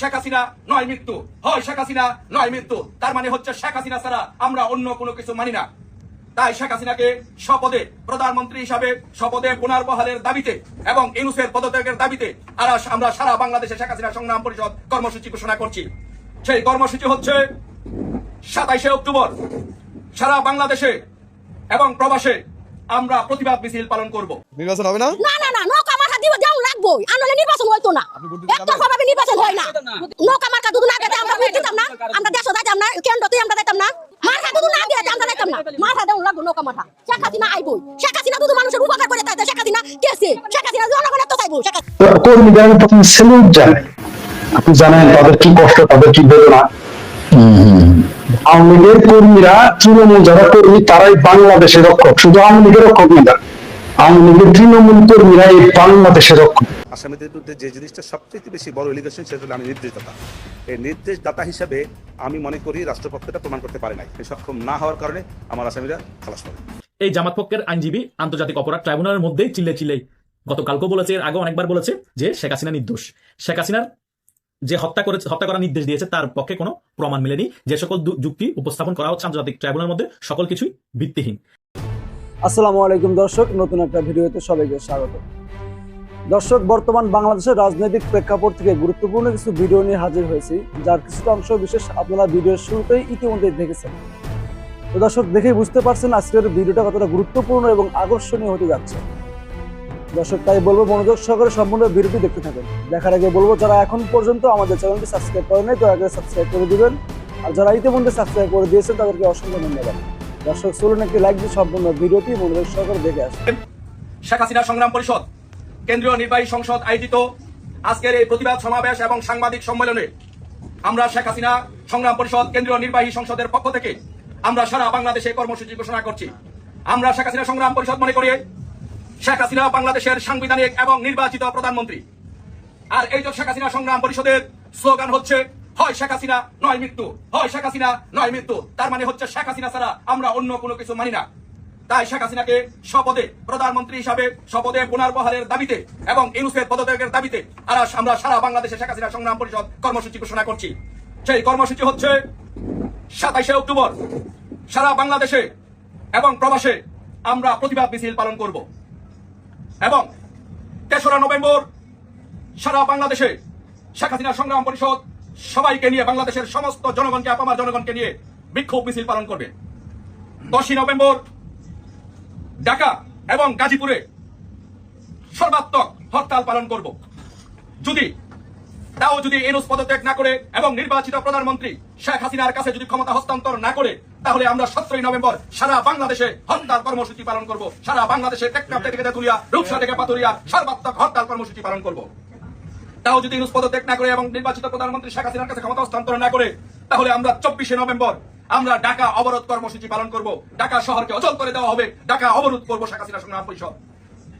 শেখ হাসিনা নয় মৃত্যু, হয় শেখ হাসিনা নয় মৃত্যু। তার মানে হচ্ছে শেখ হাসিনা ছাড়া আমরা অন্য কোনো কিছু মানি না। তাই শেখ হাসিনাকে শপথে প্রধানমন্ত্রী হিসাবে শপথে পুনর্বহালের দাবিতে এবং ইউনূসের পদত্যাগের দাবিতে আমরা সারা বাংলাদেশে শেখ হাসিনা সংগ্রাম পরিষদ কর্মসূচি ঘোষণা করছি। সেই কর্মসূচি হচ্ছে 27শে অক্টোবর সারা বাংলাদেশে এবং প্রবাসে আমরা প্রতিবাদ মিছিল পালন করব। নির্বাচন হবে না? না না না, নৌকা মার্কা দিব যেমন লাগবো, আনলে নির্বাচন হইতো না। একতরফাভাবে নির্বাচন হয় না। নৌকা মার্কা দুদিন আগে আমরা ভোট দিতাম না, আমরা দেশও যাইতাম না, কেন্দ্রতেই আমরা যাইতাম না। মার্কা দুদিন আগে আমরা যাইতাম না, মার্কা দেওয়া লাগবো নৌকা মার্কা। শেখ হাসিনা আইবই, শেখ হাসিনা দুধ মানুষের উপকার করে তাই শেখ হাসিনা কেসে, শেখ হাসিনা জনগণের তো চাইবো। কর্মীদের আমি প্রথমে স্যালুট জানাই। আপনি জানেন তাদের কি কষ্ট, তাদের কি বেদনা। আওয়ামী লীগের কর্মীরা, তৃণমূল যারা কর্মী তারাই বাংলাদেশের রক্ষক, শুধু আওয়ামী লীগের রক্ষক না, আওয়ামী লীগের তৃণমূল কর্মীরা এই বাংলাদেশের রক্ষক। আসামিদের বিরুদ্ধে যে জিনিসটা সবচেয়ে বেশি বড় এলিগেশন, সেটা হলো আমি নির্দেশদাতা। এই নির্দেশদাতা হিসাবে আমি মনে করি রাষ্ট্রপক্ষটা প্রমাণ করতে পারে নাই, সক্ষম না হওয়ার কারণে আমার আসামিরা খালাস পাবে। এই জামাত পক্ষের আইনজীবী আন্তর্জাতিক অপরাধ ট্রাইব্যুনালের মধ্যেই চিল্লে গতকালকেও বলেছে, এর আগে অনেকবার বলেছে যে শেখ হাসিনা নির্দোষ। শেখ হাসিনার যে হত্যা করার নির্দেশ দিয়েছে তার পক্ষে কোনো প্রমাণ মেলেনি। যে সকল যুক্তি উপস্থাপন করা হচ্ছে আন্তর্জাতিক ট্রাইব্যুনালের মধ্যে সকল কিছুই ভিত্তিহীন। আসসালামু আলাইকুম দর্শক, নতুন একটা ভিডিওতে সবাইকে স্বাগত। দর্শক, বর্তমান বাংলাদেশের রাজনৈতিক প্রেক্ষাপট থেকে গুরুত্বপূর্ণ কিছু ভিডিও নিয়ে হাজির হয়েছি, যার কিছুটা অংশ বিশেষ আপনারা ভিডিওর শুরুতেই ইতিমধ্যে দেখেছেন। তো দর্শক, দেখেই বুঝতে পারছেন আজকের ভিডিওটা কতটা গুরুত্বপূর্ণ এবং আকর্ষণীয় হতে যাচ্ছে। দর্শক, তাই বলবো মনোযোগ সহকারে সম্পূর্ণ ভিডিওটি দেখতে থাকেন। দেখার আগে বলবো, যারা এখন পর্যন্ত আমাদের চ্যানেলটি সাবস্ক্রাইব করেন নাই দয়া করে সাবস্ক্রাইব করে দিবেন, আর যারা ইতিমধ্যে সাবস্ক্রাইব করে দিয়েছেন তাদেরকে অসংখ্য ধন্যবাদ। দর্শক, চলুন একটি লাইক দিয়ে সম্পূর্ণ ভিডিওটি মনোযোগ সহকারে দেখে আসেন। শেখ হাসিনা সংগ্রাম পরিষদ কেন্দ্রীয় নির্বাহী সংসদ আয়োজিত আজকের এই প্রতিবাদ সমাবেশ এবং সাংবাদিক সম্মেলনে আমরা শেখ হাসিনা সংগ্রাম পরিষদ কেন্দ্রীয় নির্বাহী সংসদের পক্ষ থেকে আমরা সারা বাংলাদেশে কর্মসূচি ঘোষণা করছি। আমরা শেখ হাসিনা সংগ্রাম পরিষদ মনে করি শেখ হাসিনা বাংলাদেশের সাংবিধানিক এবং নির্বাচিত প্রধানমন্ত্রী। আর এই যে শেখ হাসিনা সংগ্রাম পরিষদের স্লোগান হচ্ছে, হয় শেখ হাসিনা নয় মৃত্যু, হয় শেখ হাসিনা নয় মৃত্যু। তার মানে হচ্ছে শেখ হাসিনা ছাড়া আমরা অন্য কোনো কিছু মানি না। তাই শেখ হাসিনাকে শপথে প্রধানমন্ত্রী হিসাবে শপথে পুনর্বহালের দাবিতে এবং ইউনূসের পদত্যাগের দাবিতে আমরা সারা বাংলাদেশে শেখ হাসিনা সংগ্রাম পরিষদ কর্মসূচি ঘোষণা করছি। সেই কর্মসূচি হচ্ছে 27শে অক্টোবর সারা বাংলাদেশে এবং প্রবাসে আমরা প্রতিবাদ মিছিল পালন করব এবং 3রা নভেম্বর সারা বাংলাদেশে শেখ হাসিনা সংগ্রাম পরিষদ সবাইকে নিয়ে, বাংলাদেশের সমস্ত জনগণকে, আপামার জনগণকে নিয়ে বিক্ষোভ মিছিল পালন করবে। 10ই নভেম্বর ঢাকা এবং গাজীপুরে সর্বাত্মক হরতাল পালন করব। যদি ইউনূস পদত্যাগ না করে এবং নির্বাচিত প্রধানমন্ত্রী শেখ হাসিনার কাছে যদি ক্ষমতা হস্তান্তর না করে, তাহলে আমরা 17ই নভেম্বর সারা বাংলাদেশে হরতাল কর্মসূচি পালন করব। সারা বাংলাদেশে টেকনাফ থেকে তেতুলিয়া, রূপসা থেকে পাথুরিয়া সর্বাত্মক হরতাল কর্মসূচি পালন করব। তাও যদি ইউনূস পদত্যাগ না করে এবং নির্বাচিত প্রধানমন্ত্রী শেখ হাসিনার কাছে ক্ষমতা হস্তান্তর না করে, তাহলে আমরা 24শে নভেম্বর আমরা ঢাকা অবরোধ কর্মসূচি পালন করব। ঢাকা শহরকে অচল করে দেওয়া হবে, ঢাকা অবরোধ করব শেখ হাসিনা সংগ্রাম পরিষদ।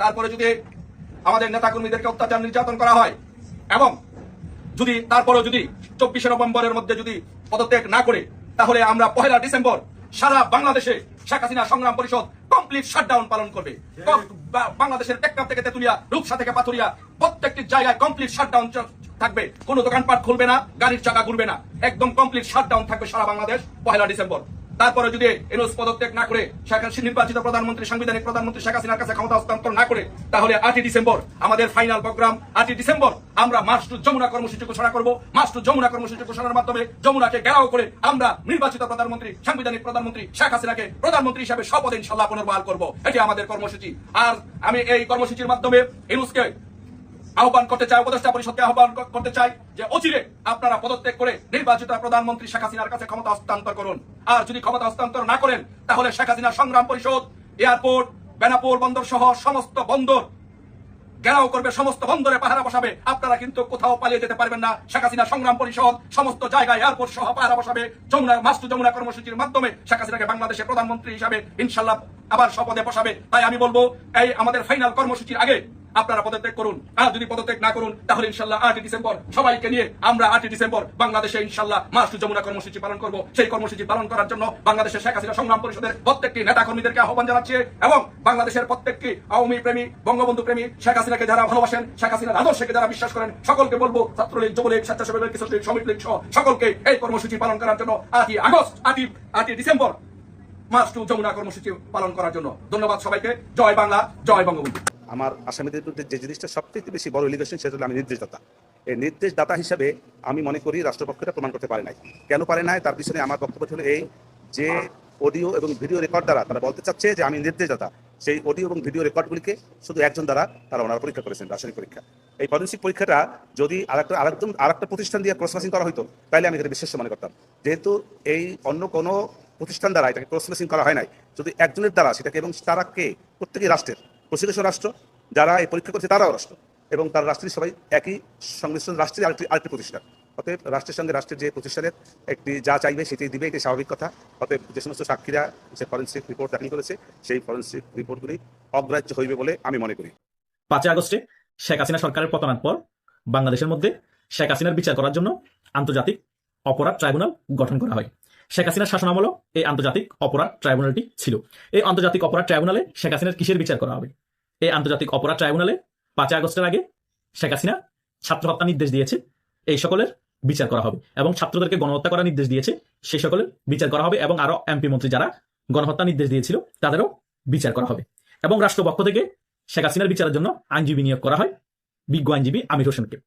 তারপরে যদি আমাদের নেতাকর্মীদেরকে অত্যাচার নির্যাতন করা হয় এবং তারপরে যদি 24শে নভেম্বরের মধ্যে যদি পদত্যাগ না করে, তাহলে আমরা 1 ডিসেম্বর সারা বাংলাদেশে শেখ হাসিনা সংগ্রাম পরিষদ কমপ্লিট শাটডাউন পালন করবে। বাংলাদেশের টেকনাফ থেকে তেতুলিয়া, রূপসা থেকে পাথুরিয়া প্রত্যেকটি জায়গায় কমপ্লিট শাটডাউন থাকবে। কোনো দোকানপাট খুলবে না, গাড়ির চাকা ঘুরবে না, একদম কমপ্লিট শাটডাউন থাকবে সারা বাংলাদেশ 1 ডিসেম্বর। তারপরে যদি ইউনূস পদত্যাগ না করে নির্বাচিত প্রধানমন্ত্রী, সাংবিধানিক প্রধানমন্ত্রী শেখ হাসিনার কাছে ক্ষমতা হস্তান্তর না করে, তাহলে 8 ডিসেম্বর আমাদের ফাইনাল প্রোগ্রাম। 8 ডিসেম্বর আমরা মার্চ টু যমুনা কর্মসূচি ঘোষণা করব। মার্চ টু যমুনা কর্মসূচি ঘোষণার মাধ্যমে যমুনাকে ঘেরাও করে আমরা নির্বাচিত প্রধানমন্ত্রী, সাংবিধানিক প্রধানমন্ত্রী শেখ হাসিনাকে প্রধানমন্ত্রী হিসেবে শপথ ইনশাআল্লাহ পুনর্বহাল করব। এটি আমাদের কর্মসূচি। আর আমি এই কর্মসূচির মাধ্যমে ইউনূসকে আহ্বান করতে চাই, উপদেষ্টা পরিষদকে আহ্বান করতে চাই যে অচিরে আপনারা পদত্যাগ করে নির্বাচিত প্রধানমন্ত্রী শেখ হাসিনার কাছে ক্ষমতা হস্তান্তর করুন। আর যদি ক্ষমতা হস্তান্তর না করেন, তাহলে শেখ হাসিনা সংগ্রাম পরিষদ এয়ারপোর্ট, বেনাপোল বন্দর সহ সমস্ত বন্দর ঘেরাও করবে, সমস্ত বন্দরে পাহারা বসাবে। আপনারা কিন্তু কোথাও পালিয়ে যেতে পারবেন না। শেখ হাসিনা সংগ্রাম পরিষদ সমস্ত জায়গায় এয়ারপোর্ট সহ পাহারা বসাবে। মার্চ টু যমুনা কর্মসূচির মাধ্যমে শেখ হাসিনাকে বাংলাদেশের প্রধানমন্ত্রী হিসাবে ইনশাআল্লাহ আবার শপথে বসাবে। তাই আমি বলবো, এই আমাদের ফাইনাল কর্মসূচির আগে আপনারা পদত্যাগ করুন। আর যদি পদত্যাগ না করুন তাহলে ইনশাল্লাহ 8 ডিসেম্বর সবাইকে নিয়ে আমরা 8 ডিসেম্বর বাংলাদেশে ইনশাল্লাহ মার্চ টু যমুনা কর্মসূচি পালন করব। সেই কর্মসূচি পালন করার জন্য বাংলাদেশের শেখ হাসিনা সংগ্রাম পরিষদের প্রত্যেকটি নেতা কর্মীদেরকে আহ্বান জানাচ্ছি এবং বাংলাদেশের প্রত্যেকটি আওয়ামী প্রেমী, বঙ্গবন্ধু প্রেমী, শেখ হাসিনাকে যারা ভালোবাসেন, শেখ হাসিনার আদর্শকে যারা বিশ্বাস করেন, সকলকে বলবো, ছাত্রলীগ, যুবলীগ, স্বেচ্ছাসেবক লীগ, কিশোর লীগ, শ্রমিক লীগ সহ সকলকে এই কর্মসূচি পালন করার জন্য 8 ডিসেম্বর মার্চ টু যমুনা কর্মসূচি পালন করার জন্য। ধন্যবাদ সবাইকে। জয় বাংলা, জয় বঙ্গবন্ধু। আমার আসামিদের বিরুদ্ধে যে জিনিসটা সবচেয়ে বেশি বড় এলিগেশন সেটা হলো আমি নির্দেশদাতা। এই নির্দেশদাতা হিসাবে আমি মনে করি রাষ্ট্রপক্ষটা প্রমাণ করতে পারে নাই। কেন পারে নাই তার পিছনে আমার বক্তব্য হলো এই যে অডিও এবং ভিডিও রেকর্ড দ্বারা তারা বলতে চাচ্ছে যে আমি নির্দেশদাতা। সেই অডিও এবং ভিডিও রেকর্ডগুলিকে শুধু একজন দ্বারা তারা ওনারা পরীক্ষা করেছেন, রাসায়নিক পরীক্ষা। এই ফরেনসিক পরীক্ষাটা যদি আরেকটা প্রতিষ্ঠান দিয়ে ক্রসমেসিং করা হতো তাহলে আমি এটা বিশ্বাস মনে করতাম। যেহেতু এই অন্য কোনো প্রতিষ্ঠান দ্বারা এটাকে ক্রসমেসিং করা হয় নাই, যদি একজনের দ্বারা সেটাকে, এবং তারা কে, প্রত্যেকেই রাষ্ট্রের, প্রসিকিউশন রাষ্ট্র, যারা এই পরীক্ষা করছে তারাও রাষ্ট্র, এবং তার রাষ্ট্রের সবাই একই সংমিশ্রণ রাষ্ট্রের আরেকটি প্রতিষ্ঠান। অতএব রাষ্ট্রের সঙ্গে রাষ্ট্রের যে প্রতিষ্ঠানের একটি যা চাইবে সেটাই দিবে, এটি স্বাভাবিক কথা। অতএব যে সমস্ত সাক্ষীরা যে ফরেনসিক রিপোর্ট দাখিল করেছে সেই ফরেনসিক রিপোর্টগুলি অগ্রাহ্য হইবে বলে আমি মনে করি। 5 আগস্টে শেখ হাসিনা সরকারের পতনের পর বাংলাদেশের মধ্যে শেখ হাসিনার বিচার করার জন্য আন্তর্জাতিক অপরাধ ট্রাইব্যুনাল গঠন করা হয়। শেখ হাসিনার শাসনামলেও এই আন্তর্জাতিক অপরাধ ট্রাইব্যুনালটি ছিল। এই আন্তর্জাতিক অপরাধ ট্রাইব্যুনালে শেখ হাসিনার কিসের বিচার করা হবে? এই আন্তর্জাতিক অপরাধ ট্রাইব্যুনালে 5 আগস্টের আগে শেখ হাসিনা ছাত্র হত্যা নির্দেশ দিয়েছে, এই সকলের বিচার করা হবে, এবং ছাত্রদেরকে গণহত্যা করার নির্দেশ দিয়েছে, সেই সকলের বিচার করা হবে, এবং আরো এমপি মন্ত্রী যারা গণহত্যা নির্দেশ দিয়েছিল তাদেরও বিচার করা হবে। এবং রাষ্ট্রপক্ষ থেকে শেখ হাসিনার বিচারের জন্য আইনজীবী নিয়োগ করা হয়, বিজ্ঞ আইনজীবী আমির হোসেনকে।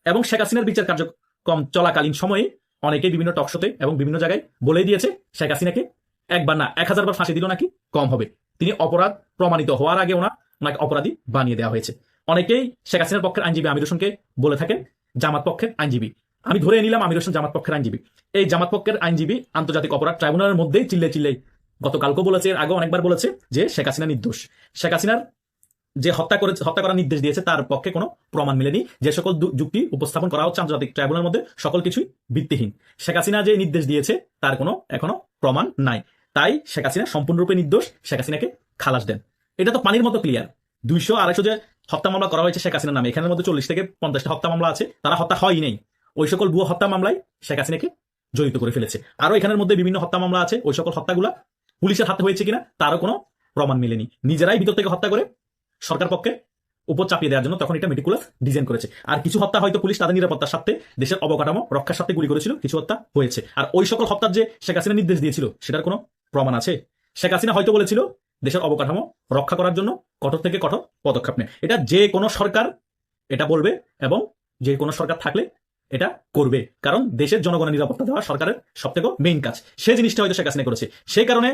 এবং শেখ হাসিনার বিচার কার্যক্রম চলাকালীন সময়ে অনেকেই বিভিন্ন টকশোতে এবং বিভিন্ন জায়গায় বলে দিয়েছে শেখ হাসিনাকে একবার না 1000 বার ফাঁসি দিল নাকি কম হবে। তিনি অপরাধ প্রমাণিত হওয়ার আগে ওনাকে অপরাধী বানিয়ে দেওয়া হয়েছে। অনেকেই শেখ হাসিনার পক্ষের আইনজীবী আমির হোসেনকে বলে থাকেন জামাত পক্ষের আইনজীবী। আমি ধরে নিলাম আমির হোসেন জামাত পক্ষের আইনজীবী। এই জামাত পক্ষের আইনজীবী আন্তর্জাতিক অপরাধ ট্রাইব্যুনালের মধ্যেই চিল্লে গতকালকেও বলেছে, এর আগে অনেকবার বলেছে যে শেখ হাসিনা নির্দোষ। শেখ হাসিনার যে হত্যা করার নির্দেশ দিয়েছে তার পক্ষে কোনো প্রমাণ মেলেনি। যে সকল যুক্তি উপস্থাপন করা হচ্ছে আন্তর্জাতিক ট্রাইব্যুনালের মধ্যে সকল কিছুই ভিত্তিহীন। শেখ হাসিনা যে নির্দেশ দিয়েছে তার কোনো এখনো প্রমাণ নাই। তাই শেখ হাসিনা সম্পূর্ণরূপে নির্দোষ। শেখ হাসিনাকে খালাস দেন। এটা তো পানির মতো ক্লিয়ার। 200-250 যে হত্যা মামলা করা হয়েছে শেখ হাসিনার নামে, এখানের মধ্যে 40 থেকে 50টা হত্যা মামলা আছে, তারা হত্যা হয়ই নেই। ওই সকল ভুয়ো হত্যা মামলায় শেখ হাসিনাকে জড়িত করে ফেলেছে। আরো এখানের মধ্যে বিভিন্ন হত্যা মামলা আছে, ওই সকল হত্যাগুলা পুলিশের হাতে হয়েছে কিনা তারও কোনো প্রমাণ মেলেনি। নিজেরাই ভিতর থেকে হত্যা করে সরকার পক্ষে উপর চাপিয়ে দেওয়ার জন্য তখন এটা মেটিকুলাস ডিজাইন করেছে। আর কিছু হত্যা হয়তো পুলিশ তাদের নিরাপত্তার সাথে, দেশের অবকাঠামো রক্ষার সাথে গুলি করেছিল, কিছু হত্যা হয়েছে। আর ওই সকল হত্যার যে শেখ হাসিনা নির্দেশ দিয়েছিল সেটার কোনো প্রমাণ আছে? শেখ হাসিনা হয়তো বলেছিল দেশের অবকাঠামো রক্ষা করার জন্য কঠোর থেকে কঠোর পদক্ষেপ নেয়। এটা যে কোনো সরকার এটা বলবে, এবং যে কোনো সরকার থাকলে এটা করবে, কারণ দেশের জনগণের নিরাপত্তা দেওয়া সরকারের সবথেকে মেইন কাজ। সেই জিনিসটা হয়তো শেখ হাসিনা করেছে। সেই কারণে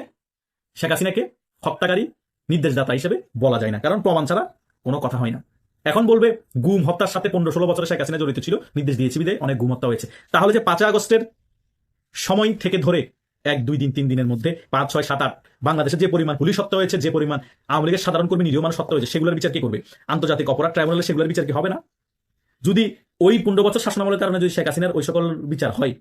শেখ হাসিনাকে হত্যাকারী নির্দেশদাতা হিসেবে বলা যায় না, কারণ প্রমাণ ছাড়া কোনো কথা হয় না। এখন বলবে গুম হত্যার সাথে 15-16 বছরে শেখ হাসিনা জড়িত ছিল, নির্দেশ দিয়েছি বিদে অনেক গুম হত্যা হয়েছে। তাহলে যে 5 আগস্টের সময় থেকে ধরে 1, 2 দিন 3 দিনের মধ্যে 5, 6, 7, 8 বাংলাদেশে যে পরিমাণ পুলিশ হত্যা হয়েছে, যে পরিমাণ আওয়ামী লীগের সাধারণ কর্মী নিরীহ মানুষ হত্যা হয়েছে, সেগুলোর বিচার কি করবে? আন্তর্জাতিক অপরাধ ট্রাইব্যুনালে সেগুলোর বিচার কি হবে না? যদি ওই 15 বছর শাসনামলের কারণে যদি শেখ হাসিনার ওই সকল বিচার হয়,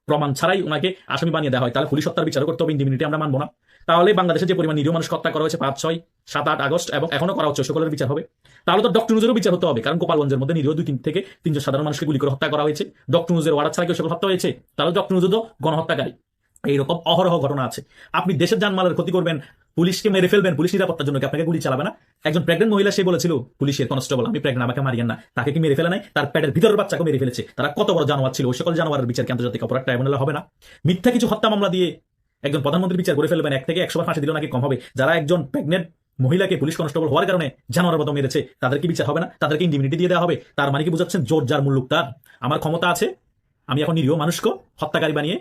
প্রমাণ ছাড়াই ওনাকে আসামি বানিয়ে দেওয়া হয়, তাহলে পুলিশ হত্যার বিচারও করতে হবে, ইন্ডিমিনিটি আমরা মানবো না। তাহলে বাংলাদেশে যে পরিমাণ নিরীহ মানুষ হত্যা করা হয়েছে 5, 6, 7, 8 আগস্ট এবং এখনো করা হচ্ছে, সকলের বিচার হবে। তাহলে তো ডক্টর নুজেরও বিচার হতে হবে, কারণ গোপালগঞ্জের মধ্যে নিরীহ 2 থেকে 300 সাধারণ মানুষকে গুলি করে হত্যা করা হয়েছে। ডক্টর নুজের ওয়ার্ডার ছাড়া কেউ সকল হত্যা হয়েছে, তাহলে ডক্টর নুজের তো গণহত্যাকারী। এইরকম অহরহ ঘটনা আছে। আপনি দেশের জানমালের ক্ষতি করবেন, পুলিশকে মেরে ফেলবেন, পুলিশ নিরাপত্তার জন্য কি আপনাকে গুলি চালাবে না? একজন প্রেগনেন্ট মহিলা সে বলেছিল পুলিশের কনস্টেবল, আমি প্রেগনেন্ট, আমাকে মারিয়েন না। তাকে কি মেরে ফেলে নাই? তার পেটের ভিতরের বাচ্চাকে মেরে ফেলেছে। তারা কত বড় জানোয়ার ছিল। ওই সকল জানোয়ারের বিচার কি আন্তর্জাতিক অপরাধ ট্রাইব্যুনালে হবে না? মিথ্যা কিছু হত্যা মামলা দিয়ে একজন প্রধানমন্ত্রী বিচার করে ফেলবেন, 1 থেকে 100 বার ফাঁসি দিল নাকি কম হবে? যারা একজন প্রেগনেন্ট মহিলাকে পুলিশ কনস্টেবল হওয়ার কারণে জানোয়ারের মতো মেরেছে, তাদের কি বিচার হবে না? তাদেরকে ইন্ডিমিনিটি দিয়ে দেওয়া হবে? তার মানে কি বোঝাচ্ছেন জোর যার মুল্লুক তার? আমার ক্ষমতা আছে, আমি এখন নিরীহ মানুষকে হত্যাকারী বানিয়ে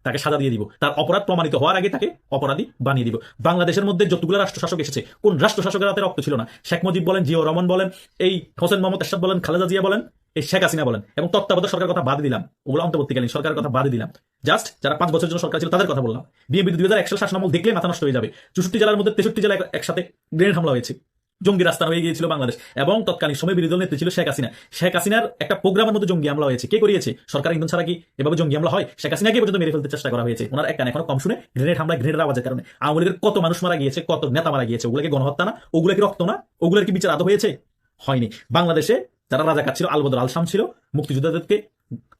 তাকে সাজা দিয়ে দিব, তার অপরাধ প্রমাণিত হওয়ার আগে তাকে অপরাধী বানিয়ে দিব। বাংলাদেশের মধ্যে যতগুলো রাষ্ট্রশাসক এসেছে, কোন রাষ্ট্রশাসকের হাতে রক্ত ছিল না? শেখ মুজিব বলেন, জিয়াউর রহমান বলেন, এই হোসেন মোহাম্মদ এরশাদ বলেন, খালেদা জিয়া বলেন, এই শেখ হাসিনা বলেন, এবং তত্ত্বাবধায়ক সরকারের কথা বাদ দিলাম, ওগুলো অন্তর্বর্তীকালীন সরকারের কথা বাদ দিলাম, জাস্ট যারা 5 বছরের জন্য সরকার ছিল তাদের কথা বললাম। বিএনপি 2001 সাল শাসনামল দেখলে মাথা নষ্ট হয়ে যাবে। 64 জেলার মধ্যে 63 জেলায় একসাথে গ্রেনেড হামলা হয়েছে, জঙ্গি রাস্তা হয়ে গিয়েছিল বাংলাদেশ, এবং তৎকালীন সময় বিরোধী দল নেত্রী ছিল শেখ হাসিনা। শেখ হাসিনার একটা প্রোগ্রামের মধ্যে জঙ্গি হামলা হয়েছে। কে করিয়েছে? সরকার ইন্ধন ছাড়া কি এভাবে জঙ্গি হামলা হয়? শেখ হাসিনাকে পর্যন্ত মেরে ফেলতে চেষ্টা করা হয়েছে। ওনার এক কান এখনো কম শুনে গ্রেনেড হামলা, গ্রেনেডের আওয়াজের কারণে আওয়ামী লীগের কত মানুষ মারা গিয়েছে, কত নেতা মারা গিয়েছে। ওগুলো কি গণহত্যা না? ওগুলো কি রক্ত না? ওগুলোর কি বিচার আদৌ হয়েছে? হয়নি। বাংলাদেশে যারা রাজাকার ছিল, আল বদর আল শাম ছিল, মুক্তিযোদ্ধাদেরকে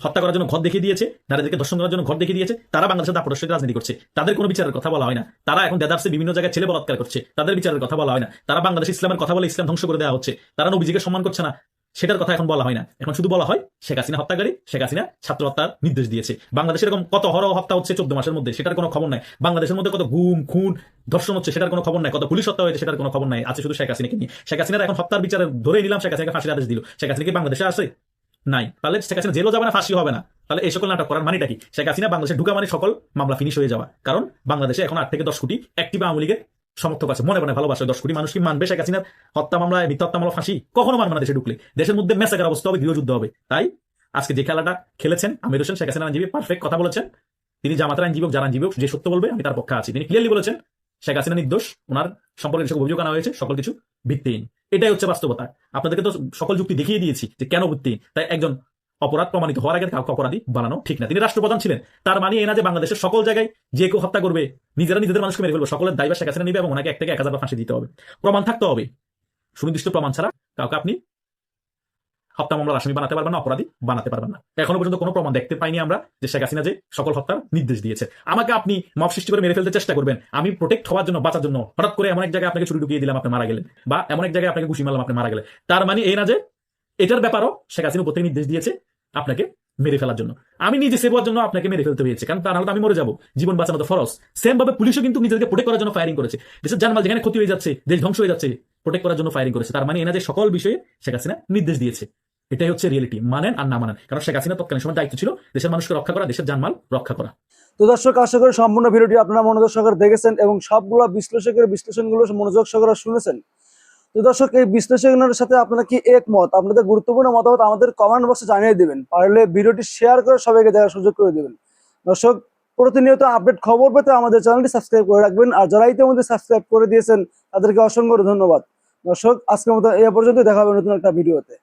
হত্যা করার জন্য ঘর দেখিয়ে দিয়েছে, নারীদেরকে ধর্ষণ করার জন্য ঘর দেখিয়ে দিয়েছে, তারা বাংলাদেশের দাপটের সাথে রাজনীতি করছে। তাদের কোনো বিচারের কথা বলা হয় না। তারা এখন দেদারসে বিভিন্ন জায়গায় ছেলে বলাৎকার করছে, তাদের বিচারের কথা বলা হয় না। তারা বাংলাদেশ ইসলামের কথা বলে ইসলাম ধ্বংস করে দেওয়া হচ্ছে, তারা নবীজিকে সম্মান করছে না, সেটার কথা এখন বলা হয় না। এখন শুধু বলা হয় শেখ হাসিনা হত্যাকারী, শেখ হাসিনা ছাত্র হত্যার নির্দেশ দিয়েছে। বাংলাদেশে এরকম কত হত্যা হচ্ছে 14 মাসের মধ্যে, সেটার কোনো খবর নাই। বাংলাদেশের মধ্যে কত গুম খুন ধর্ষণ হচ্ছে, সেটার কোনো খবর নাই। কত পুলিশ হত্যা হয়েছে, সেটার কোনো খবর নাই। আছে শুধু শেখ হাসিনাকে নিয়ে। শেখ হাসিনার এখন হত্যার বিচারে ধরে নিলাম, শেখ হাসিনাকে ফাঁসির আদেশ দিল। শেখ হাসিনা কি বাংলাদেশে আছে? নাই। তাহলে শেখ হাসিনা জেলও যাবে না, ফাঁসি হবে না। তাহলে এই সকল নাটক করার মানেটা কি? শেখ হাসিনা বাংলাদেশে ঢুকা মানে সকল মামলা ফিনিশ হয়ে যাওয়া। কারণ বাংলাদেশে এখন 8 থেকে 10 কোটি অ্যাক্টিভ আওয়ামী লীগের সমর্থক আছে, মনে মনে ভালোবাসে। 10 কোটি মানুষ কি মানবে শেখ হাসিনার হত্যা মামলায়, মিথ্যা হত্যা মামলা ফাঁসি? কখনো মানবে না। দেশে ঢুকলে দেশের মধ্যে মেসাকার অবস্থা হবে, গৃহযুদ্ধ হবে। তাই আজকে যে খেলাটা খেলেছেন আমির হোসেন, শেখ হাসিনা আইনজীবী পারফেক্ট কথা বলেছেন। তিনি জামাতের আইনজীবী, যারা আইনজীবী যে সত্য বলবে আমি তার পক্ষে আছি। তিনি ক্লিয়ারলি বলেছেন শেখ হাসিনা নির্দোষ, ওনার সম্পর্কে যেসব অভিযোগ আনা হয়েছে সকল কিছু ভিত্তিহীন। এটাই হচ্ছে বাস্তবতা। আপনাদেরকে তো সকল যুক্তি দেখিয়ে দিয়েছি যে কেন ভিত্তিহীন। তাই একজন অপরাধ প্রমাণিত হওয়ার আগে কাউকে অপরাধী বানানো ঠিক না। তিনি রাষ্ট্রপ্রধান ছিলেন, তার মানে এই না যে বাংলাদেশের সকল জায়গায় যে কেউ হত্যা করবে, নিজেরা নিজেদের মানুষকে মেরে ফেলবে, সকলের দায়ভার শেখ হাসিনা নিবে এবং ওনাকে 1 থেকে 1000 ফাঁসি দিতে হবে। প্রমাণ থাকতে হবে। সুনির্দিষ্ট প্রমাণ ছাড়া কাউকে আপনি হত্যা মামলার আসামি বানাতে পারবেন না, অপরাধী বানাতে পারবেন না। এখনো পর্যন্ত কোনো প্রমাণ দেখতে পাইনি আমরা যে শেখ হাসিনা যে সকল হত্যার নির্দেশ দিয়েছে। আমাকে আপনি মব সৃষ্টি করে মেরে ফেলতে চেষ্টা করবেন, আমি প্রোটেক্ট হওয়ার জন্য, বাঁচার জন্য হঠাৎ করে এমন এক জায়গায় আপনাকে ছুরি ঢুকিয়ে দিলাম, আপনি মারা গেলেন, বা এমন এক জায়গায় আপনাকে ঘুষি মারলাম, আপনি মারা গেলেন। তার মানে এই না যে এটার ব্যাপারও শেখ হাসিনা উপর থেকে নির্দেশ দিয়েছে আপনাকে মেরে ফেলার জন্য। আমি নিজে সেভ হওয়ার জন্য আপনাকে মেরে ফেলতে হয়েছে, কারণ তা নাহলে আমি মরে যাবো। জীবন বাঁচানো তো ফরজ। সেম ভাবে পুলিশও কিন্তু নিজেদেরকে প্রোটেক্ট করার জন্য ফায়ারিং করেছে। দেশের জানমাল যেখানে ক্ষতি হয়ে যাচ্ছে, দেশ ধ্বংস হয়ে যাচ্ছে, প্রোটেক্ট করার জন্য ফায়ারিং করেছে। তার মানে এনা যে সকল বিষয়ে শেখ হাসিনা নির্দেশ দিয়েছে। এটাই হচ্ছে রিয়েলিটি, মানেন আর না মানেন। কারণ শেখ হাসিনা তৎকালীন সময় দায়িত্ব ছিল দেশের মানুষকে রক্ষা করা, দেশের জানমাল রক্ষা করা। তো দর্শক, আশা করি সম্পূর্ণ ভিডিওটি আপনারা মনোযোগ সহকারে দেখেছেন এবং সবগুলো বিশ্লেষকের বিশ্লেষণগুলো মনোযোগ সহকারে শুনেছেন। তো দর্শক, এই বিশ্লেষণের সাথে আপনারা কি একমত? আপনাদের গুরুত্বপূর্ণ মতামত আমাদের কমেন্ট বক্সে জানিয়ে দিবেন। পারলে ভিডিওটি শেয়ার করে সবাইকে দেখার সুযোগ করে দিবেন। দর্শক, প্রতিনিয়ত আপডেট খবর পেতে আমাদের চ্যানেলটি সাবস্ক্রাইব করে রাখবেন। আর যারা ইতিমধ্যে সাবস্ক্রাইব করে দিয়েছেন তাদেরকে অসংখ্য ধন্যবাদ। দর্শক, আজকের মতো এই পর্যন্ত, দেখা হবে নতুন একটা ভিডিওতে।